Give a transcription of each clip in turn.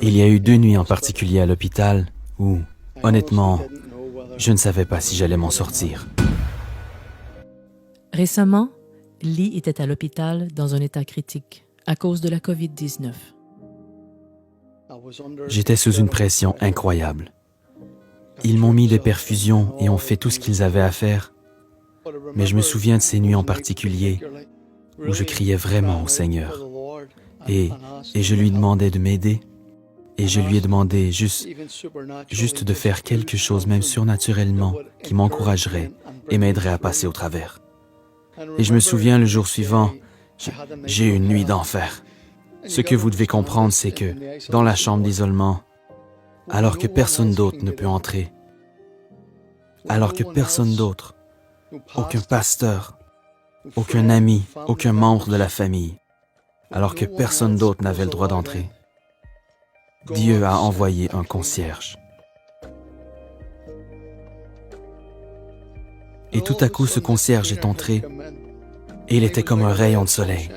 Il y a eu 2 nuits en particulier à l'hôpital où, honnêtement, je ne savais pas si j'allais m'en sortir. Récemment, Lee était à l'hôpital dans un état critique à cause de la COVID-19. J'étais sous une pression incroyable. Ils m'ont mis des perfusions et ont fait tout ce qu'ils avaient à faire. Mais je me souviens de ces nuits en particulier où je criais vraiment au Seigneur. Et je lui demandais de m'aider. Et je lui ai demandé juste de faire quelque chose, même surnaturellement, qui m'encouragerait et m'aiderait à passer au travers. Et je me souviens, le jour suivant, j'ai eu une nuit d'enfer. Ce que vous devez comprendre, c'est que dans la chambre d'isolement, alors que personne d'autre ne peut entrer, alors que personne d'autre, aucun pasteur, aucun ami, aucun membre de la famille, alors que personne d'autre n'avait le droit d'entrer, Dieu a envoyé un concierge. Et tout à coup, ce concierge est entré et il était comme un rayon de soleil.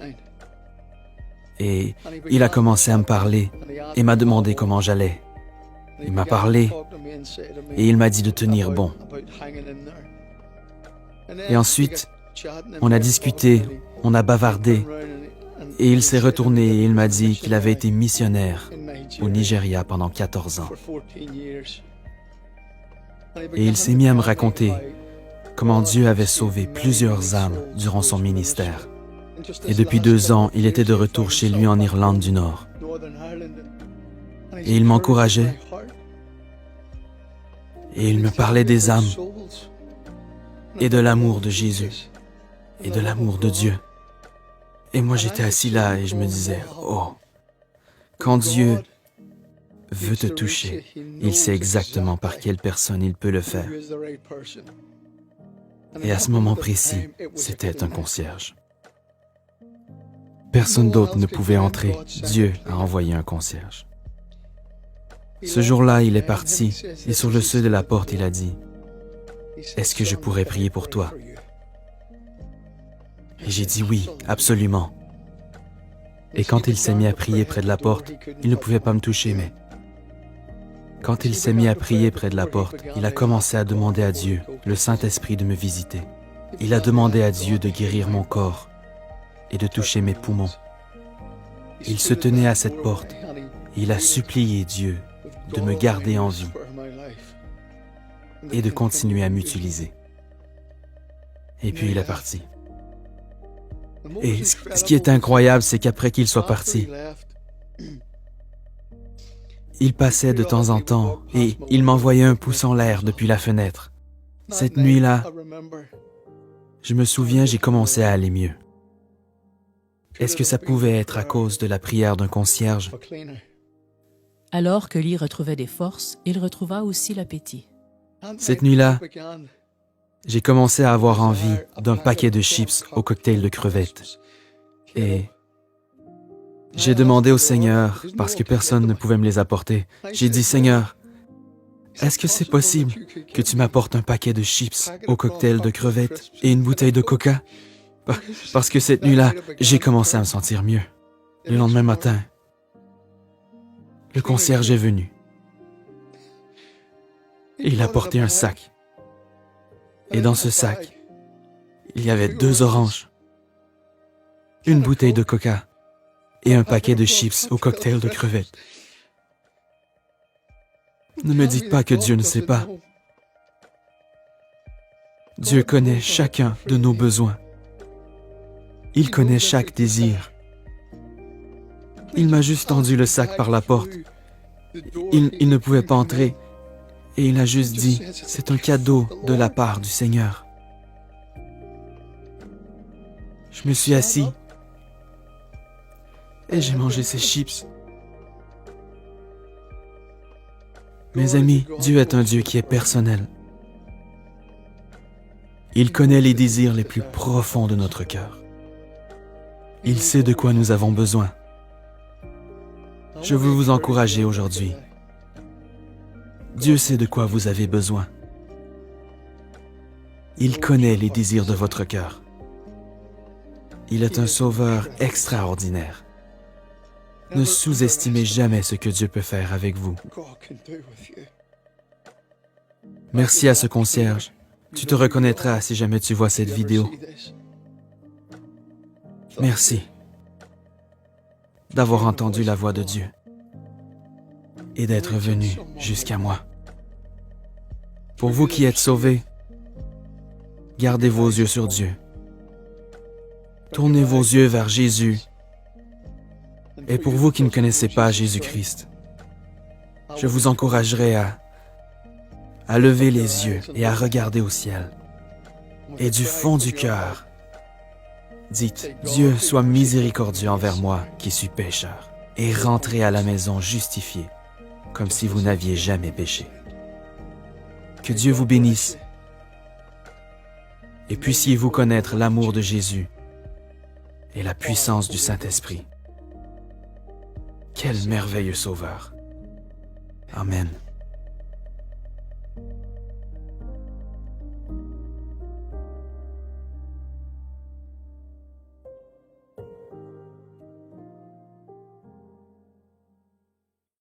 Et il a commencé à me parler et m'a demandé comment j'allais. Il m'a parlé et il m'a dit de tenir bon. Et ensuite, on a discuté, on a bavardé et il s'est retourné et il m'a dit qu'il avait été missionnaire au Nigeria pendant 14 ans. Et il s'est mis à me raconter comment Dieu avait sauvé plusieurs âmes durant son ministère. Et depuis 2 ans, il était de retour chez lui en Irlande du Nord. Et il m'encourageait. Et il me parlait des âmes et de l'amour de Jésus et de l'amour de Dieu. Et moi, j'étais assis là et je me disais, oh, quand Dieu veut te toucher, il sait exactement par quelle personne il peut le faire. Et à ce moment précis, c'était un concierge. Personne d'autre ne pouvait entrer. Dieu a envoyé un concierge. Ce jour-là, il est parti et sur le seuil de la porte, il a dit, « Est-ce que je pourrais prier pour toi? » Et j'ai dit oui, absolument. Et quand il s'est mis à prier près de la porte, il ne pouvait pas me toucher, mais quand il s'est mis à prier près de la porte, il a commencé à demander à Dieu, le Saint-Esprit, de me visiter. Il a demandé à Dieu de guérir mon corps et de toucher mes poumons. Il se tenait à cette porte et il a supplié Dieu de me garder en vie et de continuer à m'utiliser. Et puis il est parti. Et ce qui est incroyable, c'est qu'après qu'il soit parti, il passait de temps en temps et il m'envoyait un pouce en l'air depuis la fenêtre. Cette nuit-là, je me souviens, j'ai commencé à aller mieux. Est-ce que ça pouvait être à cause de la prière d'un concierge? Alors que Lee retrouvait des forces, il retrouva aussi l'appétit. Cette nuit-là, j'ai commencé à avoir envie d'un paquet de chips au cocktail de crevettes. Et j'ai demandé au Seigneur, parce que personne ne pouvait me les apporter, j'ai dit, « Seigneur, est-ce que c'est possible que tu m'apportes un paquet de chips au cocktail de crevettes et une bouteille de coca? » Parce que cette nuit-là, j'ai commencé à me sentir mieux. Le lendemain matin, le concierge est venu. Et il a porté un sac. Et dans ce sac, il y avait 2 oranges, une bouteille de coca et un paquet de chips au cocktail de crevettes. Ne me dites pas que Dieu ne sait pas. Dieu connaît chacun de nos besoins. Il connaît chaque désir. Il m'a juste tendu le sac par la porte. Il ne pouvait pas entrer. Et il a juste dit, c'est un cadeau de la part du Seigneur. Je me suis assis et j'ai mangé ces chips. Mes amis, Dieu est un Dieu qui est personnel. Il connaît les désirs les plus profonds de notre cœur. Il sait de quoi nous avons besoin. Je veux vous encourager aujourd'hui. Dieu sait de quoi vous avez besoin. Il connaît les désirs de votre cœur. Il est un sauveur extraordinaire. Ne sous-estimez jamais ce que Dieu peut faire avec vous. Merci à ce concierge. Tu te reconnaîtras si jamais tu vois cette vidéo. Merci d'avoir entendu la voix de Dieu et d'être venu jusqu'à moi. Pour vous qui êtes sauvés, gardez vos yeux sur Dieu. Tournez vos yeux vers Jésus. Et pour vous qui ne connaissez pas Jésus-Christ, je vous encouragerai à lever les yeux et à regarder au ciel. Et du fond du cœur, dites, Dieu soit miséricordieux envers moi qui suis pécheur, et rentrez à la maison justifié, comme si vous n'aviez jamais péché. Que Dieu vous bénisse, et puissiez-vous connaître l'amour de Jésus et la puissance du Saint-Esprit. Quel merveilleux Sauveur. Amen.